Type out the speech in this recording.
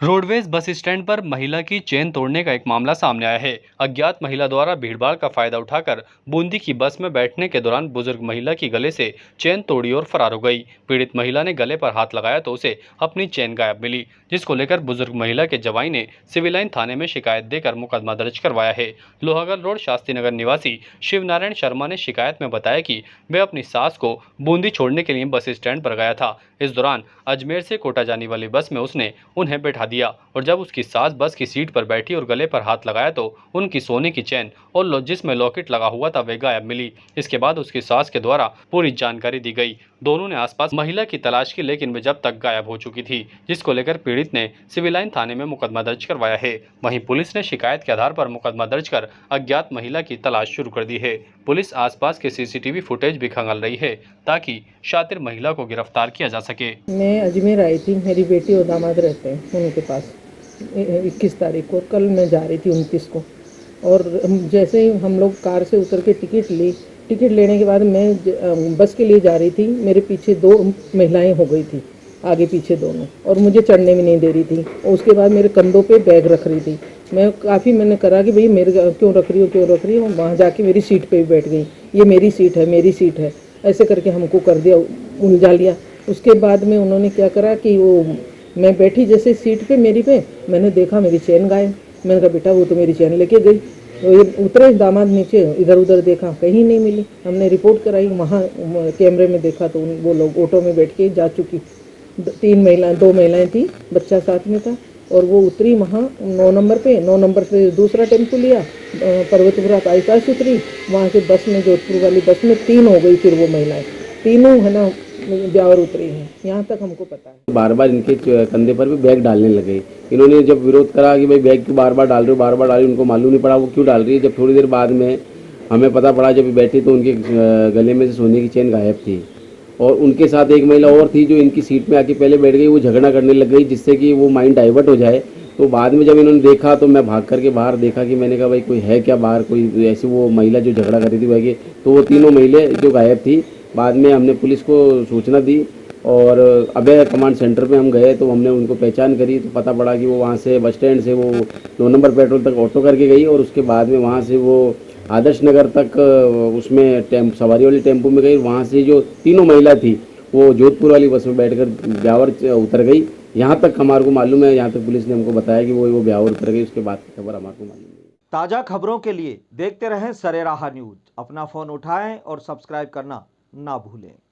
Roadways bus stand पर महिला की चेन तोड़ने का एक मामला सामने आया है। अज्ञात महिला द्वारा भीड़भाड़ का फायदा उठाकर बूंदी की बस में बैठने के दौरान बुजुर्ग महिला की गले से चेन तोड़ी और फरार हो गई। पीड़ित महिला ने गले पर हाथ लगाया तो उसे अपनी चेन गायब मिली, जिसको लेकर बुजुर्ग महिला के जवाई ने सिविल लाइन थाने में शिकायत देकर मुकदमा दर्ज करवाया है। लोहागढ़ रोड शास्त्री नगर निवासी शिव नारायण शर्मा ने शिकायत में बताया कि वे अपनी सास को बूंदी छोड़ने के लिए बस स्टैंड पर गया था। इस दौरान अजमेर से कोटा जाने वाली बस में उसने उन्हें बैठा दिया और जब उसकी सास बस की सीट पर बैठी और गले पर हाथ लगाया तो उनकी सोने की चेन और जिसमें लॉकेट लगा हुआ था वे गायब मिली। इसके बाद उसकी सास के द्वारा पूरी जानकारी दी गई। दोनों ने आसपास महिला की तलाश की, लेकिन वे जब तक गायब हो चुकी थी, जिसको लेकर पीड़ित ने सिविल लाइन थाने में मुकदमा दर्ज करवाया है। वहीं पुलिस ने शिकायत के आधार पर मुकदमा दर्ज कर अज्ञात महिला की तलाश शुरू कर दी है। पुलिस आसपास के सीसीटीवी फुटेज भी खंगाल रही है ताकि शातिर महिला को गिरफ्तार किया जा सके। मैं अजमेर आई थी, मेरी बेटी और दामाद रहते हैं उनके पास 21 तारीख को। कल मैं जा रही थी 29 को, और जैसे ही हम लोग कार से उतर के टिकट लेने के बाद मैं बस के लिए जा रही थी। मेरे पीछे 2 महिलाएं हो गई थी, आगे पीछे दोनों, और मुझे चढ़ने भी नहीं दे रही थी। और उसके बाद मेरे कंधों पे बैग रख रही थी। मैंने करा कि भाई मेरे क्यों रख रही हो। वहाँ जाके मेरी सीट पे भी बैठ गई, ये मेरी सीट है ऐसे करके हमको कर दिया, उलझा लिया। उसके बाद में उन्होंने क्या करा कि वो मैं बैठी जैसे सीट पे मेरी पे, मैंने देखा मेरी चेन गायब। मैंने कहा बेटा वो तो मेरी चेन लेके गई। तो ये उतरे दामाद नीचे, इधर उधर देखा, कहीं नहीं मिली। हमने रिपोर्ट कराई, वहाँ कैमरे में देखा तो वो लोग ऑटो में बैठ के जा चुकी। 2 महिलाएं थी, बच्चा साथ में था। और वो उतरी वहाँ 9 नंबर पे, 9 नंबर से दूसरा टेम्पो लिया, पर्वतपुरा बाईपास उतरी। वहाँ से बस में, जोधपुर वाली बस में 3 हो गई। फिर वो महिलाएं तीनों है ना ब्यावर उतरी हैं, यहाँ तक हमको पता है। बार बार इनके कंधे पर भी बैग डालने लगे। इन्होंने जब विरोध करा कि भाई बैग क्यों बार बार डाल रहे हो, बार बार डाल रही, उनको मालूम नहीं पड़ा वो क्यों डाल रही है। जब थोड़ी देर बाद में हमें पता पड़ा, जब बैठी तो उनके गले में से सोने की चेन गायब थी। और उनके साथ एक महिला और थी जो इनकी सीट में आके पहले बैठ गई। वो झगड़ा करने लग गई जिससे कि वो माइंड डाइवर्ट हो जाए। तो बाद में जब इन्होंने देखा तो मैं भाग करके बाहर देखा कि मैंने कहा भाई कोई है क्या बाहर, कोई ऐसी वो महिला जो झगड़ा कर रही थी वह। तो वो तीनों महिलाएं जो गायब थी। बाद में हमने पुलिस को सूचना दी और अभय कमांड सेंटर पे हम गए तो हमने उनको पहचान करी। तो पता पड़ा कि वो वहाँ से बस स्टैंड से वो 2 नंबर पेट्रोल तक ऑटो करके गई और उसके बाद में वहाँ से वो आदर्श नगर तक उसमें सवारी वाली टेम्पो में गई। वहाँ से जो तीनों महिला थी वो जोधपुर वाली बस में बैठकर ब्यावर उतर गई। यहाँ तक हमारे को मालूम है, यहाँ तक पुलिस ने हमको बताया कि वो ब्यावर उतर गई। उसके बाद की खबर हमारे को मालूम नहीं। ताज़ा खबरों के लिए देखते रहें सरेराह न्यूज। अपना फ़ोन उठाएं और सब्सक्राइब करना ना भूलें।